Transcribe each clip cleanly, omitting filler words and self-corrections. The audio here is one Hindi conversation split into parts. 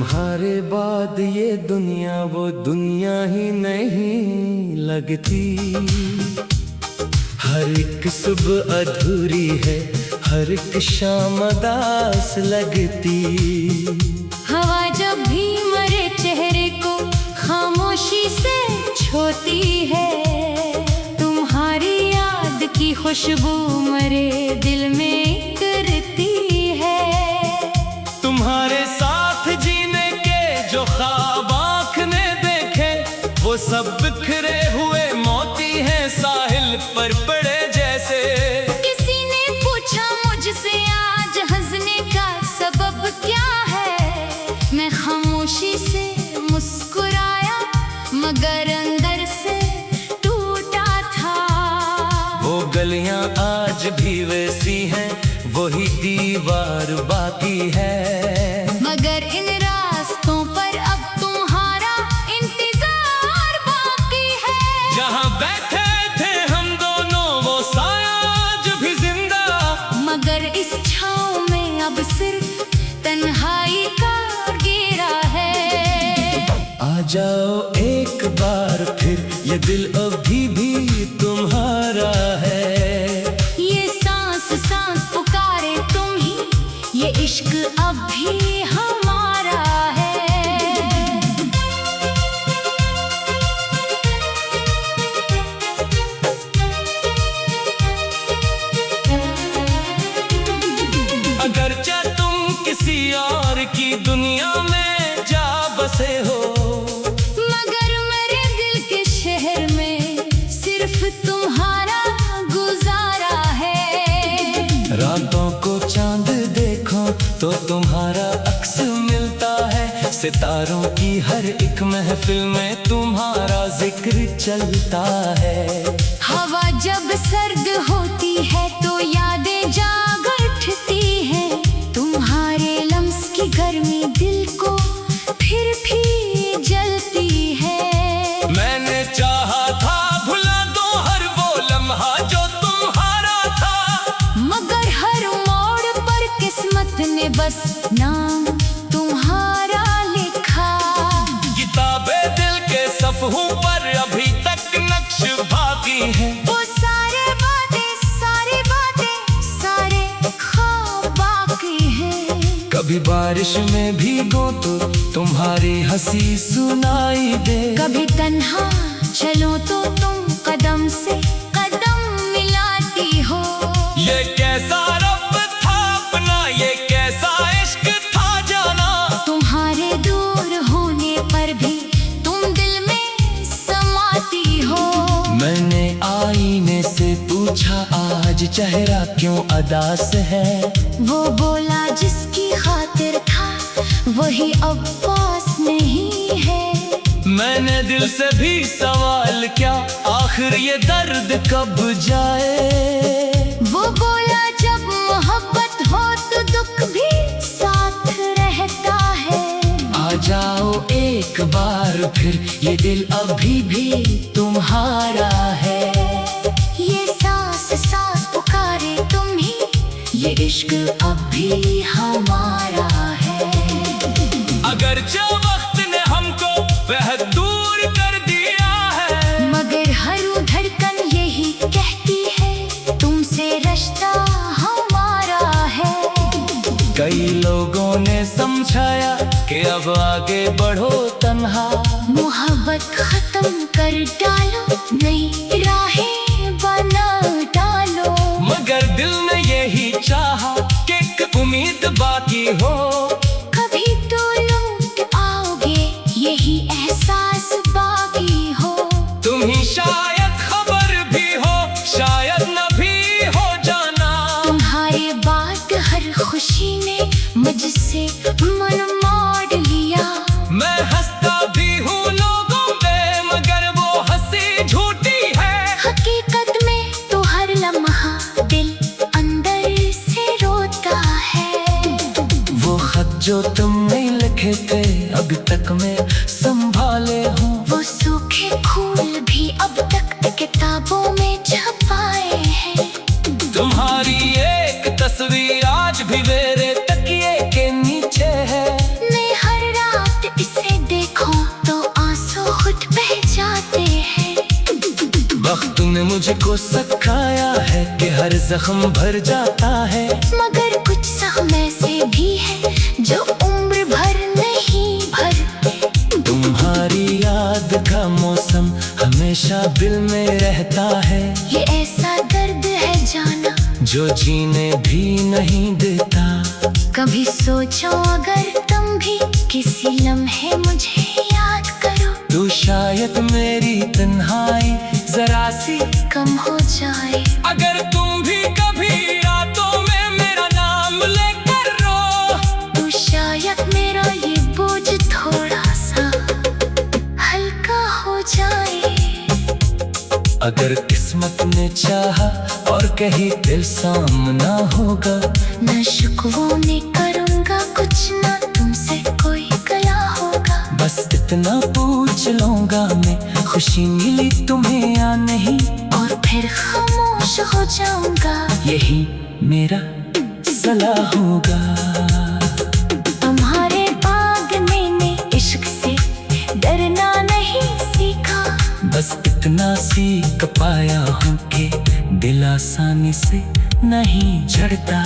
तुम्हारे बाद ये दुनिया वो दुनिया ही नहीं लगती। हर एक सुबह अधूरी है, हर एक शाम उदास लगती। हवा जब भी मरे चेहरे को खामोशी से छोती है। तुम्हारी याद की खुशबू मरे दिल में करती है। तुम्हारे साथ जीने के जो ख्वाब आँख ने देखे, वो सब बिखरे हुए मोती हैं साहिल पर पड़े जैसे। किसी ने पूछा मुझसे आज हंसने का सबब क्या है। मैं खामोशी से मुस्कुराया मगर अंदर से टूटा था। वो गलियां आज भी वैसी हैं, वही दीवार बाकी है। मगर इन रास्तों पर अब तुम्हारा इंतजार बाकी है। जहाँ बैठे थे हम दोनों वो साया आज भी जिंदा। मगर इस छाँव में अब सिर्फ तन्हाई का घेरा है। आ जाओ एक बार फिर, ये दिल अभी भी तुम्हारा है। ये सांस सांस पुकारे तुम ही, ये इश्क अब भी हमारा है। अगरचे तुम किसी और की दुनिया में जा बसे हो, मगर मेरे दिल के शहर में सिर्फ तुम्हारा गुजारा है। रातों को चांद देखो तो तुम्हारा अक्स मिलता है। सितारों की हर एक महफिल में तुम्हारा जिक्र चलता है। हवा जब सर्द होती है तो यादें जाग उठती हैं। तुम्हारे लम्स की गर्मी दिल को फिर भी जलती है। मैंने चाहा था भुला दो हर वो लम्हा जो तुम्हारा था, मगर हर मोड़ पर किस्मत ने बस नाम तुम्हारा लिखा। किताबे दिल के सफ़हों पर अभी तक नक्श बाकी है। वो सारे सारे ख्वाब बाकी हैं। कभी बारिश में भीगो तो तुम्हारी हंसी सुनाई दे। कभी तन्हा चलो तो तुम कदम से कदम मिलाती हो। ये कैसा रब था अपना, ये कैसा इश्क था जाना। तुम्हारे दूर होने पर भी तुम दिल में समाती हो। मैंने आईने से पूछा आज चेहरा क्यों अदास है। वो बोला जिसकी खातिर था वही अब पास नहीं है। मैंने दिल से भी सवाल किया आखिर ये दर्द कब जाए। वो बोला जब मोहब्बत हो तो दुख भी साथ रहता है। आ जाओ एक बार फिर, ये दिल अभी भी तुम्हारा है। ये सांस सांस पुकारे तुम ही, ये इश्क अब भी हमारा है। अगर जो वक्त ने हमको बेहद दूर कर दिया है, मगर हर धड़कन यही कहती है तुमसे रिश्ता हमारा है। कई लोगों ने समझाया कि अब आगे बढ़ो तन्हा। मोहब्बत खत्म कर डालो, नई राहें बना डालो। मगर दिल ने यही चाहा कि एक उम्मीद बाकी हो। कभी तो लौट आओगे, यही एहसास बाकी हो। तुम ही शायद खबर भी हो, शायद न भी हो जाना। तुम्हारे बाद हर खुशी ने मुझसे मन मोड़ लिया। मैं हंसता भी हूँ लोगों पे, मगर वो हंसी झूठी है। हकीकत में तो हर लम्हा दिल अंदर से रोता है। वो खत जो तुमने लिखे थे अब तक मैं संभाले हूँ। वो सूखे फूल भी अब तक किताबों में छपाए हैं। तुम्हारी एक तस्वीर आज भी मेरे तकिए के नीचे है। मैं हर रात मुझको सिखाया है कि हर जख्म भर जाता है, मगर कुछ जख्म ऐसे भी है जो उम्र भर नहीं भरते। तुम्हारी याद का मौसम हमेशा दिल में रहता है, ये ऐसा दर्द है जाना जो जीने भी नहीं देता। कभी सोचो अगर तुम भी किसी लम्हे मुझे याद करो, तो शायद मेरी तन्हाई जरा सी कम हो जाए। अगर तुम भी कभी रातों में मेरा नाम लेकर रो, तो शायद मेरा ये बोझ थोड़ा सा हल्का हो जाए। अगर किस्मत ने चाहा और कहीं दिल सामना होगा, न शिकवों ने करूँगा कुछ, ना तुमसे कोई गला होगा। बस इतना पूछ लूँगा मैं, खुशी मिली तुम्हें या नहीं, और फिर खामोश हो जाऊंगा। यही मेरा सलाह होगा। तुम्हारे बाग मैंने इश्क से डरना नहीं सीखा, बस इतना सीख पाया हूँ कि दिल आसानी से नहीं झड़ता।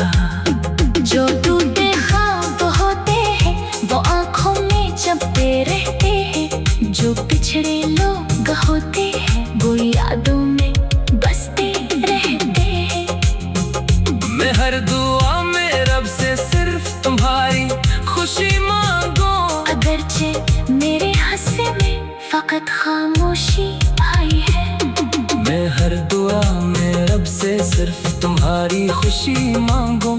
जो टूटे ख्वाब होते हैं वो आँखों में जबते रहते हैं, जो पिछड़े लोग होते हैं वो यादों में बसते रहते हैं। मैं हर दुआ में रब से सिर्फ तुम्हारी खुशी मांगो, अगरचे मेरे हंसे में फकत खामोशी आई है। मैं हर दुआ में रब से सिर्फ तुम्हारी खुशी मांगो,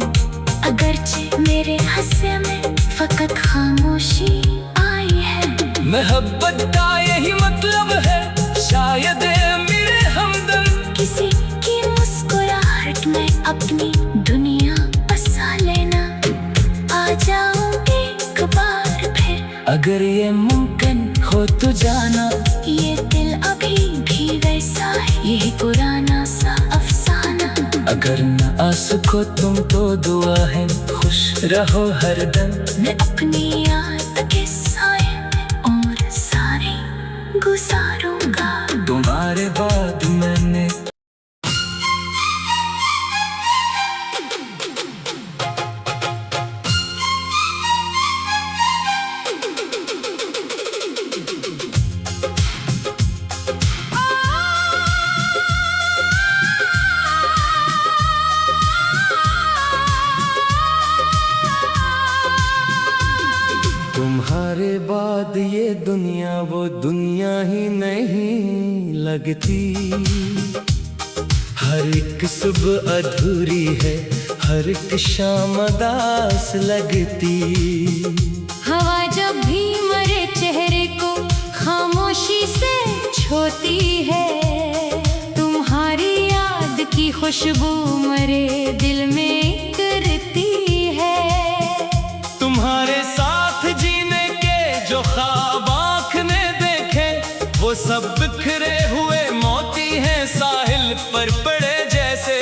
अगरचे मेरे हंसे में फकत खामोशी आई है। मोहब्बत का यही मतलब है शायद मेरे हमदम, किसी की मुस्कुराहट में अपनी दुनिया बसा लेना। आ जाऊं एक बार फिर, अगर ये मुमकिन हो तो जाना। ये दिल अभी भी वैसा है, यही पुराना सा अफसाना। अगर न आ सको तुम तो दुआ है, खुश रहो हरदम। मैं अपनी याद के साए में और सारे गुजारूंगा। तुम्हारे बाद मैंने तुम्हारे बाद ये दुनिया वो दुनिया ही नहीं लगती। हर एक सुबह अधूरी है, हर एक शाम उदास लगती। हवा जब भी मरे चेहरे को खामोशी से छोती है, तुम्हारी याद की खुशबू मरे दिल में करती है। तुम्हारे साथ जीने के जो ख्वाब आँख ने देखे, वो सब बिखरे हुए मोती हैं साहिल पर पड़े जैसे।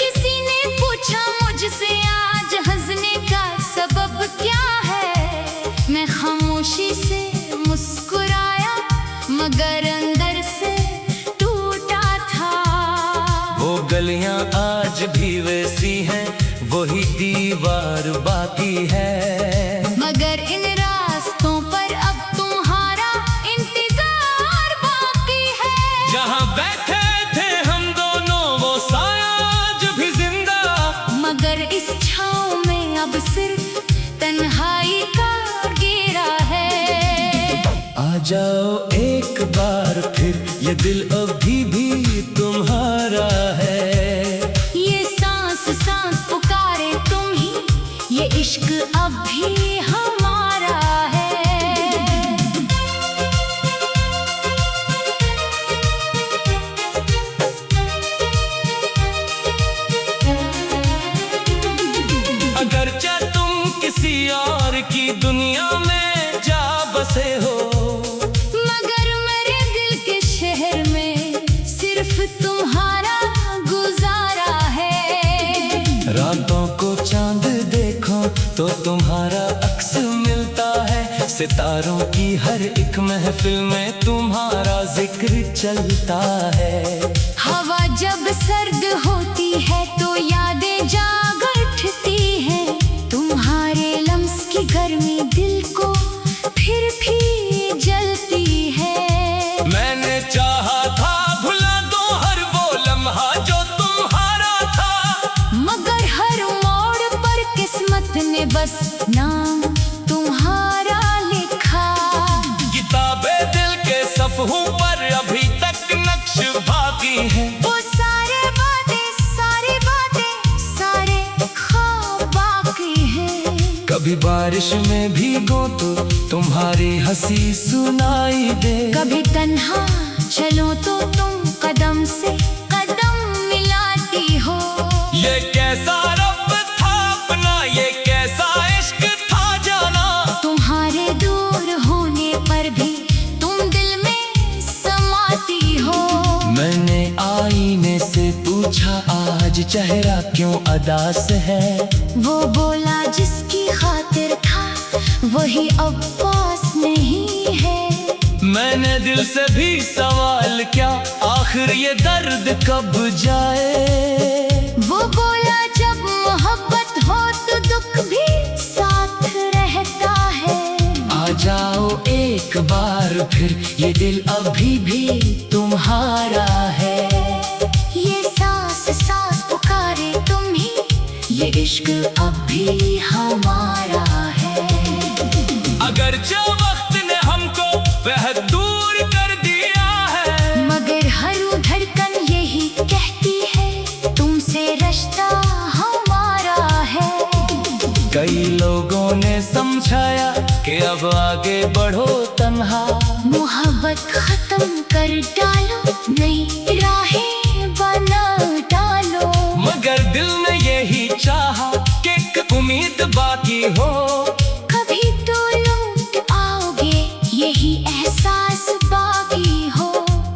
किसी ने पूछा मुझसे आज हंसने का सबब क्या है, मैं खामोशी से मुस्कुराया मगर अंदर से टूटा था। वो गलियां आज भी वैसी हैं, वही दीवार बाकी है, मगर इन रास्तों पर अब तुम्हारा इंतजार बाकी है। जहाँ बैठे थे हम दोनों वो साया आज भी जिंदा, मगर इस छाँव में अब सिर्फ तन्हाई का घेरा है। आ जाओ एक बार फिर, ये दिल अभी भी तुम्हारा है। ये सांस सांस पुकारे तुम ही, ये इश्क अब भी हमारा है। अगरचे तुम किसी और की दुनिया में जा बसे हो, मगर मेरे दिल के शहर में सिर्फ तुम्हारा गुजारा है। रातों को चांद देखो तो तुम्हारा अक्स मिलता है, सितारों की हर एक महफिल में तुम्हारा जिक्र चलता है। हवा जब सर्द होती है तो यादें जाग उठती है। तुम्हारे लम्स की गर्मी दिल को फिर भी जलती है। मैंने चाहा था भुला दो हर वो लम्हा जो तुम्हारा था, मगर हर मोड़ पर किस्मत ने बस नाम तुम्हारा लिखा। किताबे दिल के सफ़हों पर अभी तक नक्श बाकी है। वो सारे बातें सारे ख्वाब बाकी हैं। कभी बारिश में भीगो तो तुम्हारी हंसी सुनाई दे। कभी तन्हा चलो तो तुम कदम से कदम मिलाती हो। ये कैसा रब था अपना, ये कैसा इश्क था जाना। तुम्हारे दूर होने पर भी तुम दिल में समाती हो। मैंने आईने से पूछा आज चेहरा क्यों अदास है। वो बोला जिसकी खातिर था वही अब पास नहीं है। मैंने दिल से भी सवाल किया आखिर ये दर्द कब जाए। वो बोला जब मोहब्बत हो तो दुख भी साथ रहता है। आ जाओ एक बार फिर ये दिल अभी भी तुम्हारा है। ये सांस सांस पुकारे तुम ही, ये इश्क अब भी हमारा है। अगर जो वक्त ने हमको बेहद दूर कर दिया है, मगर हर धड़कन यही कहती है तुमसे रिश्ता हमारा है। कई लोगों ने समझाया कि अब आगे बढ़ो तन्हा। मोहब्बत खत्म कर डालो, नई राहें बना डालो। मगर दिल ने यही चाहा कि एक उम्मीद बाकी हो। कभी तो लौट आओगे यही एहसास बाकी हो।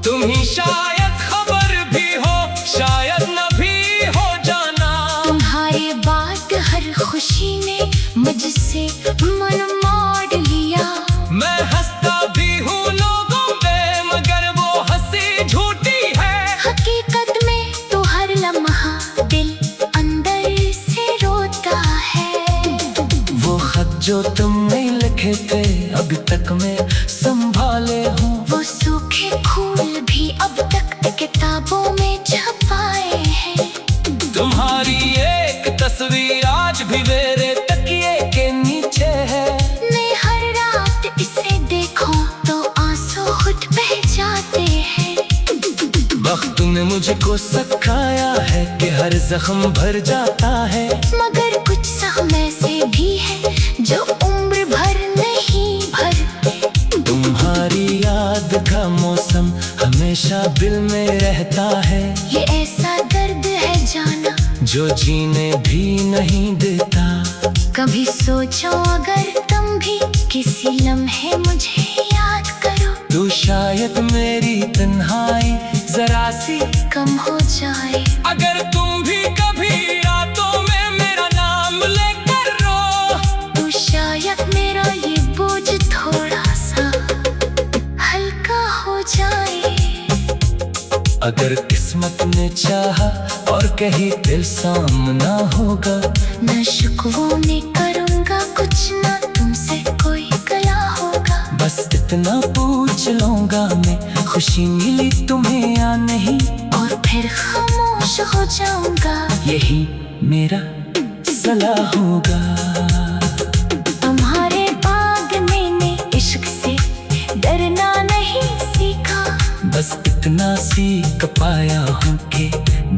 तुम्ही शायद खबर भी हो, शायद न भी हो जाना। तुम्हारे बाद हर खुशी ने मुझसे मन मोड़ लिया। मैं हंसता भी हूँ लोगों पे मगर वो हंसी झूठी है। हकीकत में तो हर लम्हा दिल अंदर से रोता है। वो खत जो तुमने लिखे थे अभी तक मैं संभाले हूँ। वो सूखे फूल भी अब तक किताबों में छपाए हैं। तुम्हारी एक तस्वीर आज भी मेरे तकिए के नीचे है। मैं हर रात इसे देखूं तो आंसू खुद बह जाते हैं। वक्त ने मुझको सिखाया है कि हर जख्म भर जाता है। मगर कुछ जख्म ऐसे भी है जो उम्र भर नहीं भरते। तुम्हारी याद का मौसम हमेशा दिल में रहता है। ये ऐसा दर्द है जाना जो जीने भी नहीं देता। कभी सोचो अगर तुम भी किसी लम्हे मुझे याद करो तो शायद मेरी तन्हाई जरा सी कम हो जाए। अगर तुम भी कभी रातों में मेरा नाम लेकर रो तो शायद मेरा ये बोझ थोड़ा सा हल्का हो जाए। अगर किस्मत ने चाहा और कहीं दिल सामना होगा, न शिकवों ने करूँगा कुछ, ना तुमसे कोई गला होगा। बस इतना पूछ लूँगा मैं खुशी मिली तुम्हें या नहीं, और फिर खामोश हो जाऊँगा। यही मेरा सलाह होगा। तुम्हारे बाग मैंने इश्क से डरना नहीं सीखा। बस इतना सीख पाया हूँ कि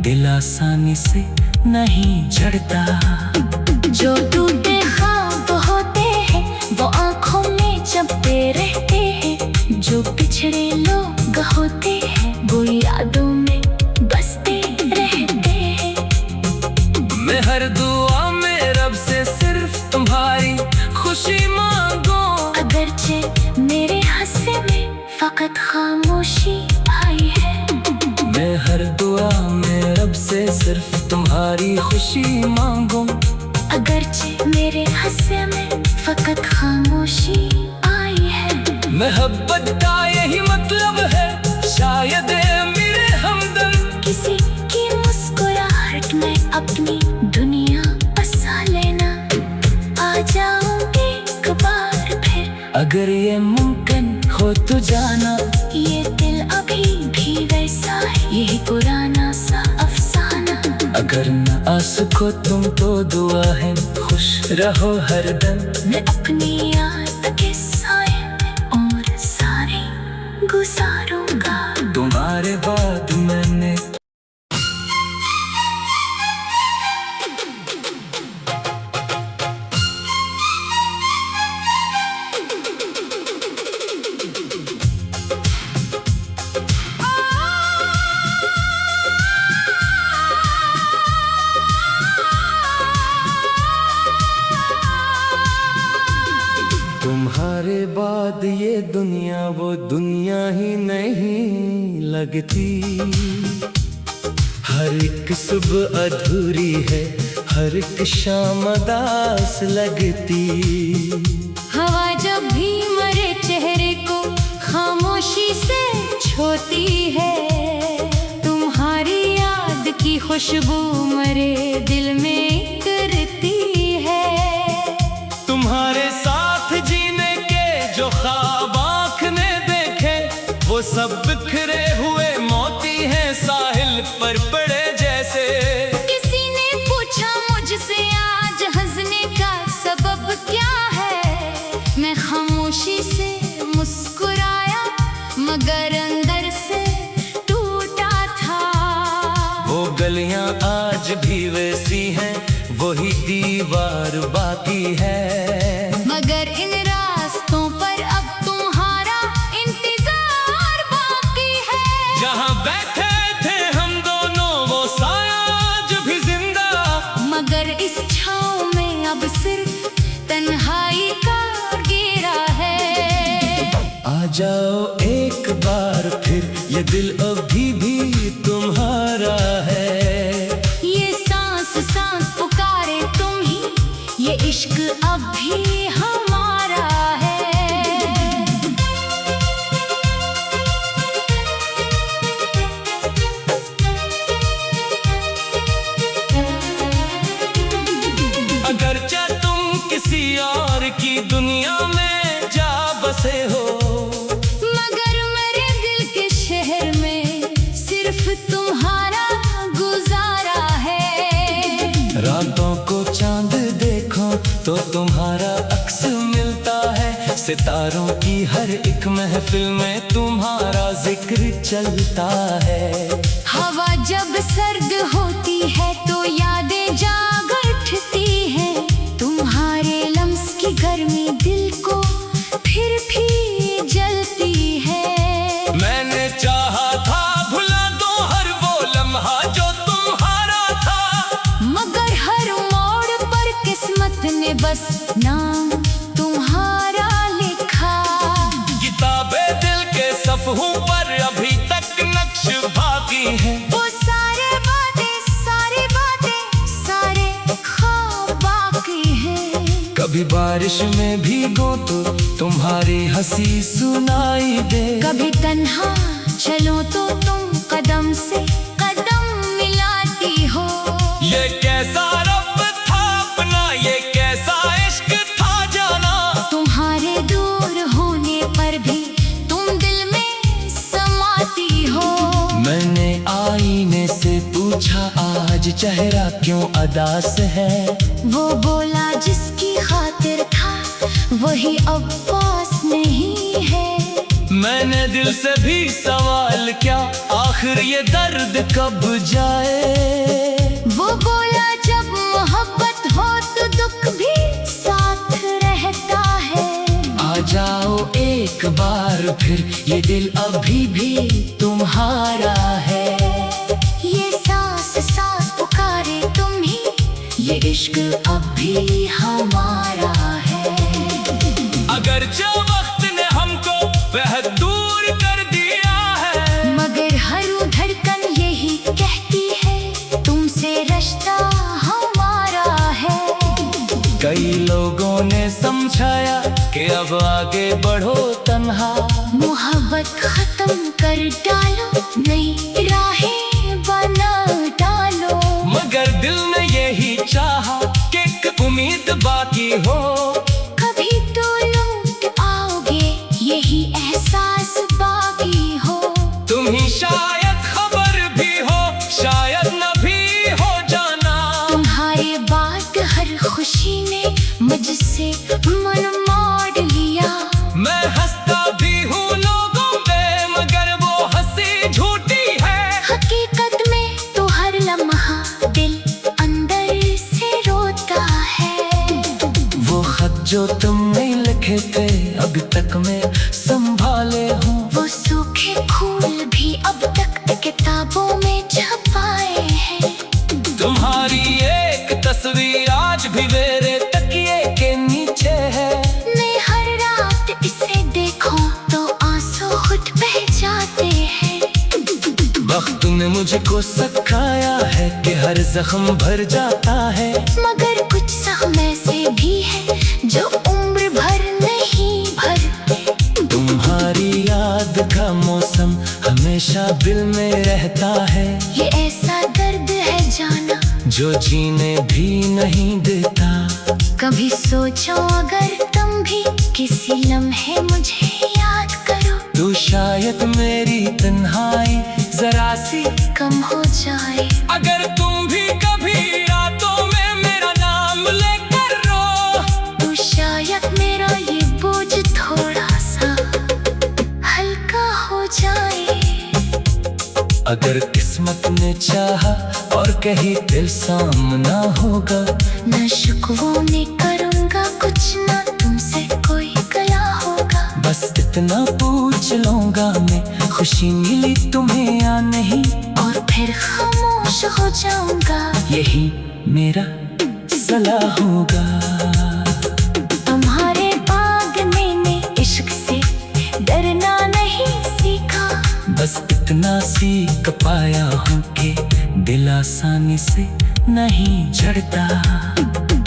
दिल आसानी से नहीं झड़ता। जो टूटे ख्वाब होते हैं वो आँखों में जबते रहते हैं। जो पिछड़े लोग होते हैं वो यादों में बसते रहते हैं। मैं हर दुआ में रब से सिर्फ तुम्हारी खुशी मांगो। अगरचे मेरे हंसे में फकत खामोशी आई है। मैं हर दुआ में रब से सिर्फ तुम्हारी खुशी मांगू। अगरचे मेरे हंसे में फकत खामोशी आई मोहब्बत का यही मतलब है शायद मेरे हमदम। किसी की मुस्कुराहट में अपनी दुनिया बसा लेना। आ जाओ एक बार फिर अगर ये मुमकिन हो तो जाना। ये दिल अभी भी वैसा है, यही पुराना सा अफसाना। अगर न आ सको तुम तो दुआ है, खुश रहो हरदम। मैं अपनी याद के साए में और सारे गुजारूंगा। तुम्हारे बाद मैंने तुम्हारे बाद ये दुनिया वो दुनिया ही नहीं लगती। हर एक सुबह अधूरी है, हर एक शाम उदास लगती। हवा जब भी मरे चेहरे को खामोशी से छोती है। तुम्हारी याद की खुशबू मरे दिल में करती है। तुम्हारे साथ जीने के जो ख्वाब आँख ने देखे, वो सब बिखरे हुए मोती हैं साहिल पर पड़े जैसे। किसी ने पूछा मुझसे आज हंसने का सबब क्या है। मैं खामोशी से मुस्कुराया मगर अंदर से टूटा था। वो गलियां आज भी वैसी हैं, वही दीवार बाकी है। मगर इन रास्तों पर अब तुम्हारा इंतजार बाकी है। जहाँ बैठे थे हम दोनों वो साया आज भी जिंदा। मगर इस छाँव में अब सिर्फ तन्हाई का घेरा है। आ जाओ एक बार फिर, ये दिल अभी भी तुम्हारा है। ये सांस सांस पुकारे तुम ही, ये इश्क अब भी हमारा है। अगरचे तुम किसी और की दुनिया में जा बसे हो, मगर मेरे दिल के शहर में सिर्फ तुम्हारा गुजारा है। रातों को चांद देखो तो तुम्हारा अक्स मिलता है। सितारों की हर एक महफिल में तुम्हारा जिक्र चलता है। हवा जब सर्द होती है तो यादें जाग उठती हैं। तुम्हारे लम्स की गर्मी दिल को फिर भी जलती है। मैंने चाहा था भुला दो हर वो लम्हा जो तुम्हारा था, मगर हर मोड़ पर किस्मत ने बस नाम तुम्हारा लिखा। किताबे दिल के सफ़हों पर अभी तक नक्श बाकी है। वो सारे बातें सारे ख्वाब बाकी हैं। कभी बारिश में भीगो तो तुम्हारी हंसी सुनाई दे। कभी तन्हा चलो तो तुम कदम से कदम मिलाती हो। ये कैसा रब था अपना, ये कैसा इश्क था जाना। तुम्हारे दूर होने पर भी तुम दिल में समाती हो। मैंने आईने से पूछा आज चेहरा क्यों अदास है। वो बोला जिसकी खातिर था वही अब पास नहीं है। मैंने दिल से भी सवाल किया आखिर ये दर्द कब जाए। वो बोला जब मोहब्बत हो तो दुख भी साथ रहता है। आ जाओ एक बार फिर, ये दिल अभी भी तुम्हारा है। ये सांस सांस पुकारे तुम ही, ये इश्क अब भी हमारा है। अगर जो वक्त ने हमको बेहद दूर कर दिया है, मगर हर धड़कन यही कहती है तुमसे रिश्ता हमारा है। कई लोगों ने समझाया कि अब आगे बढ़ो तन्हा। मोहब्बत खत्म कर डालो, नई राहें बना डालो। मगर दिल ने यही चाहा कि एक उम्मीद बाकी हो। कभी तो लौट आओगे, यही एहसास बाकी हो। तुम ही शायद खबर भी हो, शायद न भी हो जाना। तुम्हारे बाद हर खुशी ने मुझसे मन मोड़ लिया। मैं हंसता भी हूँ लोगों पे, मगर वो हंसी झूठी है। हकीकत में तो हर लम्हा दिल अंदर से रोता है। वो खत जो तुमने लिखे थे अभी तक मैं संभाले हूँ। वो सूखे फूल भी अब तक किताबों में छपाए हैं। तुम्हारी एक तस्वीर आज भी मेरे तकिए के नीचे है। मैं हर रात इसे देखूं तो आंसू खुद बह जाते हैं। वक्त ने मुझको सिखाया है कि हर जख्म भर जाता है। मगर कुछ जख्म ऐसे भी है जो उम्र भर नहीं भरते। तुम्हारी याद का मौसम हमेशा दिल में रहता है। ये ऐसा दर्द है जाना जो जीने भी नहीं देता। कभी सोचो अगर तुम भी किसी लम्हे मुझे याद करो, तो शायद मेरी तन्हाई जरा सी कम हो जाए। अगर तुम भी कभी रातों में मेरा नाम लेकर रो, तो शायद मेरा ये बोझ थोड़ा सा हल्का हो जाए। अगर किस्मत ने चाहा और कहीं दिल सामना होगा, न शिकवों ने करूँगा कुछ, ना तुमसे कोई गला होगा। बस इतना पूछ लूंगा मैं, खुशी मिली तुम्हें या नहीं। और फिर खामोश हो जाऊंगा, यही मेरा सलाह होगा। तुम्हारे बाग मैंने इश्क से डरना नहीं सीखा। बस इतना सीख पाया हूँ कि दिल आसानी से नहीं झड़ता।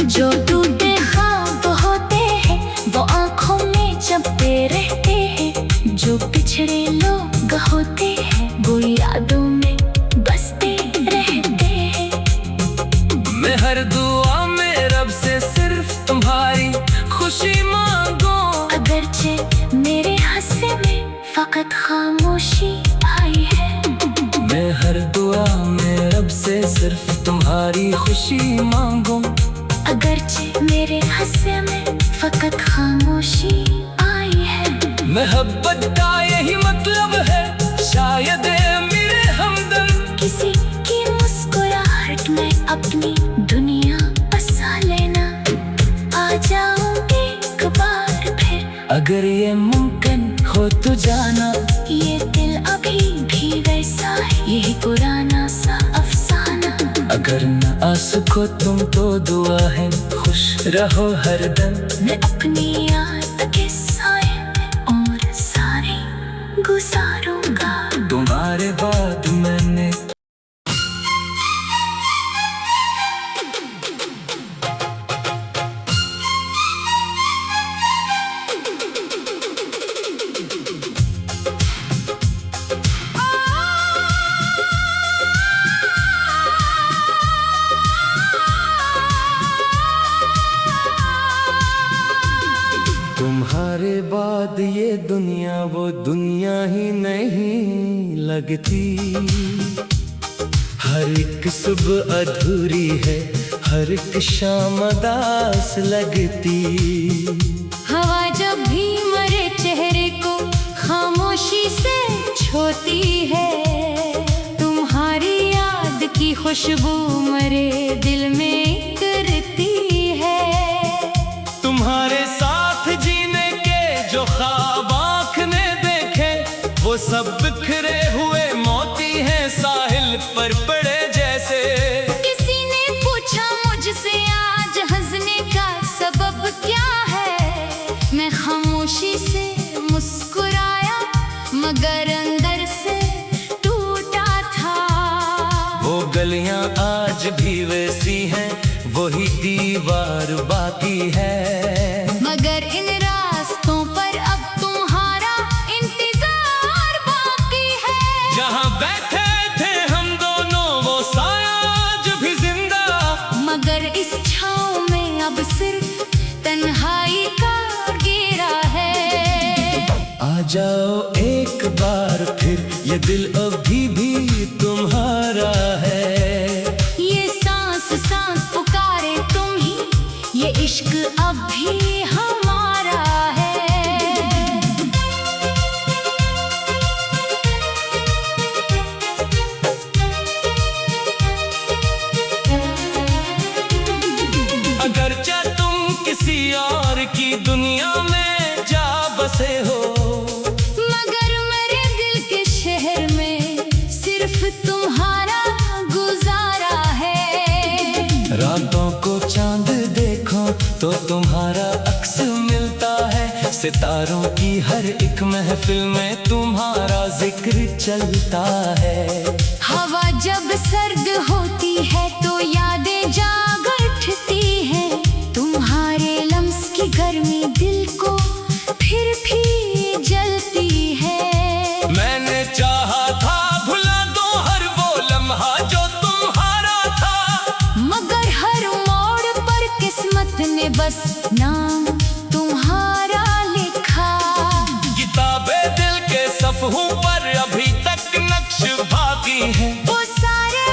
जो टूटे ख्वाब होते हैं वो आँखों में जबते रहते हैं। जो पिछड़े लोग होते हैं वो यादों में बसते रहते हैं। मैं हर दुआ में रब से सिर्फ तुम्हारी खुशी मांगो। अगरचे मेरे हंसे में फकत खामोशी आई है। मैं हर दुआ में रब से सिर्फ तुम्हारी खुशी मांगू। अगरचे मेरे हंसे में फकत खामोशी आई है। मोहब्बत का यही मतलब है शायद मेरे हमदम। किसी की मुस्कुराहट में अपनी दुनिया बसा लेना। आ जाऊंगी एक बार फिर, अगर ये मुमकिन हो तो जाना। ये दिल अभी भी वैसा है, यही पुराना सा अफसाना। अगर न आ सको तुम तो दुआ है, खुश रहो हरदम। मैं अपनी याद के साए और सारे गुजारूंगा। तुम्हारे बाद मैंने तुम्हारे बाद ये दुनिया वो दुनिया ही नहीं लगती। हर एक सुबह अधूरी है, हर एक शाम उदास लगती। हवा जब भी मरे चेहरे को खामोशी से छोती है। तुम्हारी याद की खुशबू मरे दिल में करती है। तुम्हारे साथ जीने के जो ख्वाब आँख ने देखे, वो सब बिखरे हुए मोती हैं साहिल पर पड़े जैसे। किसी ने पूछा मुझसे आज हंसने का सबब क्या है। मैं खामोशी से मुस्कुराया मगर अंदर से टूटा था। वो गलियां आज भी वैसी हैं, वही दीवार बाकी है। मगर इन अब सिर्फ तन्हाई का घेरा है। आ जाओ एक बार फिर, ये दिल अभी भी तुम्हारा है। ये सांस सांस पुकारे तुम ही, ये इश्क अब भी हमारा है। अगरचे तुम किसी और की दुनिया में जा बसे हो, मगर मेरे दिल के शहर में सिर्फ तुम्हारा गुजारा है। रातों को चांद देखो तो तुम्हारा अक्स मिलता है, सितारों की हर एक महफिल में तुम्हारा जिक्र चलता है। हवा जब सर्द होती है तो यादें जाग उठती हैं, तुम्हारे लम्स की गर्मी दिल को फिर भी जलती है। मैंने चाहा था भुला दो हर वो लम्हा जो तुम्हारा था, मगर हर मोड़ पर किस्मत ने बस नाम तुम्हारा लिखा। किताबे दिल के सफ़हों पर अभी तक नक्श बाकी है। वो सारे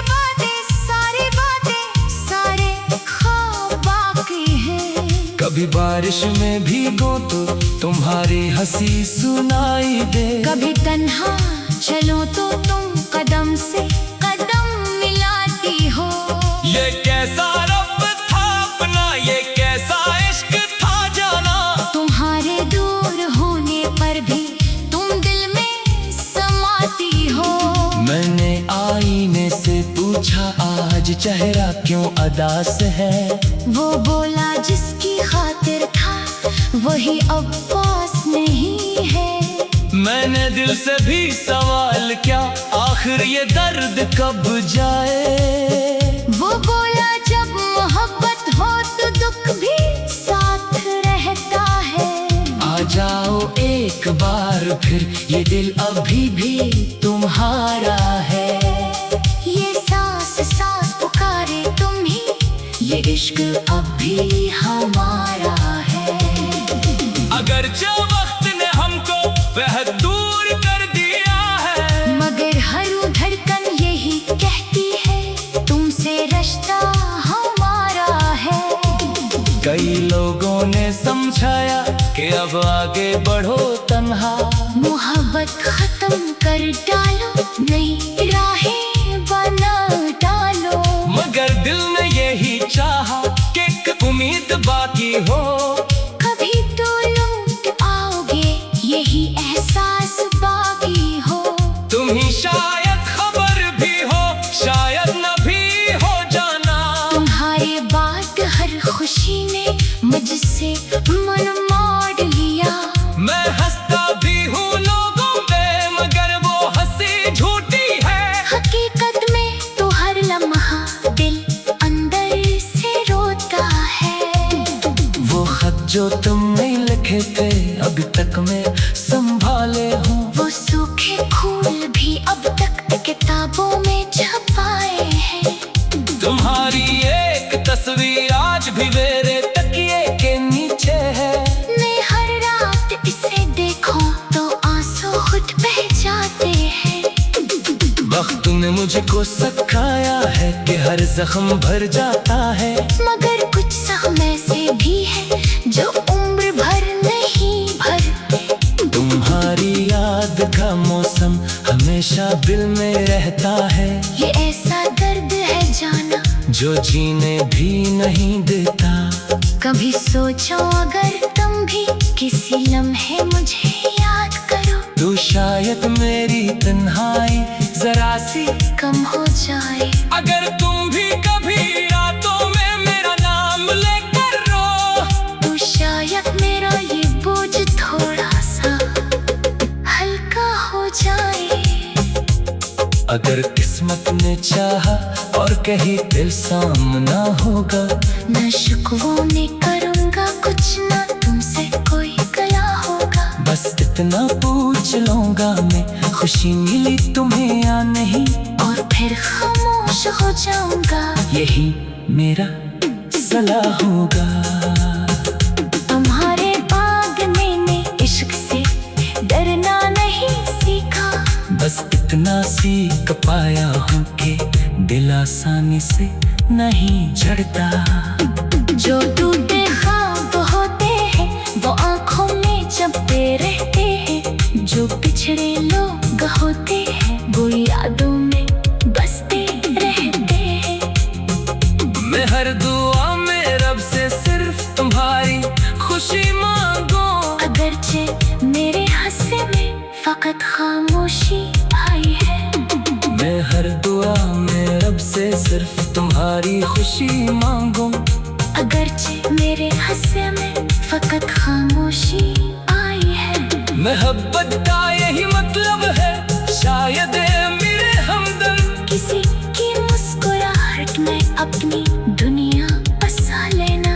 ख्वाब बाकी हैं। कभी बारिश में भीगो तो तुम्हारी हंसी सुनाई दे, कभी तन्हा चलो तो तुम कदम से कदम मिलाती हो। ये कैसा रब था अपना, ये कैसा इश्क था जाना। तुम्हारे दूर होने पर भी तुम दिल में समाती हो। मैंने आईने से पूछा आज चेहरा क्यों अदास है, वो बोला जिसकी खातिर था वही अब पास नहीं है। मैंने दिल से भी सवाल किया आखिर ये दर्द कब जाए, वो बोला जब मोहब्बत हो तो दुख भी साथ रहता है। आ जाओ एक बार फिर, ये दिल अभी भी तुम्हारा है। ये सांस सांस पुकारे तुम ही, ये इश्क अब भी हमारा है। अगर जो वक्त ने हमको बेहद दूर कर दिया है, मगर हर धड़कन यही कहती है तुमसे रिश्ता हमारा है। कई लोगों ने समझाया कि अब आगे बढ़ो तन्हा, मोहब्बत खत्म कर डालो, नई राहें बना डालो। मगर दिल ने यही चाहा कि एक उम्मीद बाकी हो। कभी तो लौट आओगे, यही एहसास बाकी हो। तुम ही शायद खबर भी हो, शायद न भी हो जाना। तुम्हारे बाद हर खुशी ने मुझसे मन मोड़ लिया। मैं हंसता भी हूँ लोगों पे, मगर वो हंसी झूठी है। हकीकत में तो हर लम्हा दिल अंदर से रोता है। वो खत जो तुमने लिखे थे अभी तक मैं संभाले हूँ, वो सूखे फूल भी अब तक किताबों में छपाए हैं। तुम्हारी एक तस्वीर आज भी मेरे तकिए के नीचे है। मैं हर रात इसे देखूं तो आंसू खुद बह जाते हैं। वक्त ने मुझको सिखाया है कि हर जख्म भर जाता है, मगर कुछ जख्म ऐसे भी है जो उम्र भर नहीं भरते। तुम्हारी याद का मौसम हमेशा दिल में रहता है। ये ऐसा दर्द है जाना जो जीने भी नहीं देता। कभी सोचो अगर तुम भी किसी लम्हे मुझे याद करो, तो शायद मेरी तन्हाई जरा सी कम हो जाए। अगर तुम भी कभी रातों में मेरा नाम लेकर रो, तो शायद मेरा ये बोझ थोड़ा सा हल्का हो जाए। अगर किस्मत ने चाहा और कहीं दिल सामना होगा, न शिकवों में करूँगा कुछ, ना तुमसे कोई गला होगा। बस इतना पूछ लूंगा मैं, खुशी मिली तुम्हें या नहीं, और फिर खामोश हो जाऊंगा। यही मेरा फैसला होगा। तुम्हारे भागने ने इश्क से डरना नहीं सीखा, बस इतना सीख पाया हूँ कि दिल आसानी से नहीं झड़ता। जो टूटे ख्वाब होते हैं वो आँखों में जमते रहते हैं, जो पिछड़े लोग होते हैं वो यादों में बसते रहते हैं। मैं हर दुआ में रब से सिर्फ तुम्हारी खुशी मांगो, अगरचे मेरे हासे में फकत खामोशी आई है। मैं हर दुआ में रब से सिर्फ तुम्हारी खुशी मांगो, अगरचे मेरे हासे में फकत खामोशी आई है। मोहब्बत का यही मतलब है शायद मेरे हमदम, किसी की मुस्कुराहट में अपनी दुनिया बसा लेना।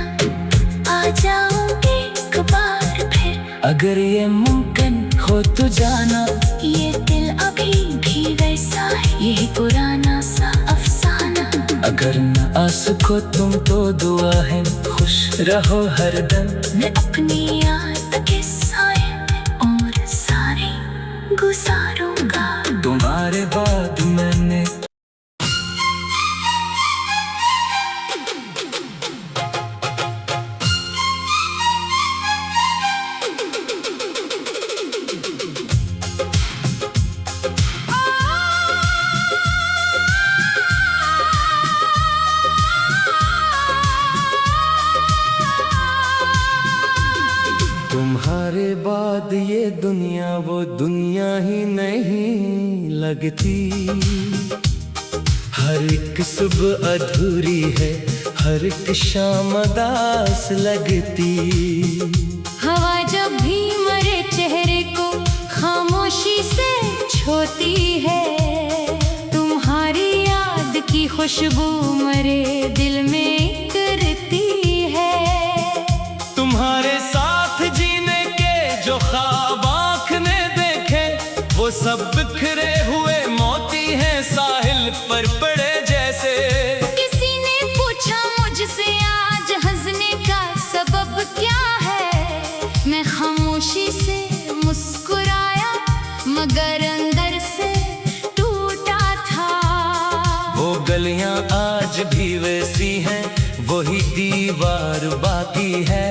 आ जाऊंगी एक बार फिर अगर ये मुमकिन हो तो जाना। ये दिल अभी भी वैसा है, यही पुराना सा अफसाना। अगर न आ सको तुम तो दुआ है, खुश रहो हरदम। मैं अपनी याद के साए और सारे गुजारूंगा। तुम्हारे बाद मैंने तुम्हारे बाद ये दुनिया वो दुनिया ही नहीं लगती। हर एक सुबह अधूरी है, हर एक शाम उदास लगती। हवा जब भी मरे चेहरे को खामोशी से छोती है, तुम्हारी याद की खुशबू मरे दिल में करती है। तुम्हारे साथ जीने के जो ख्वाब आँख ने देखे, वो सब बिखरे हुए मोती हैं साहिल पर पड़े जैसे। किसी ने पूछा मुझसे आज हंसने का सबब क्या है, मैं खामोशी से मुस्कुराया मगर अंदर से टूटा था। वो गलियां आज भी वैसी हैं, वही दीवार बाकी है।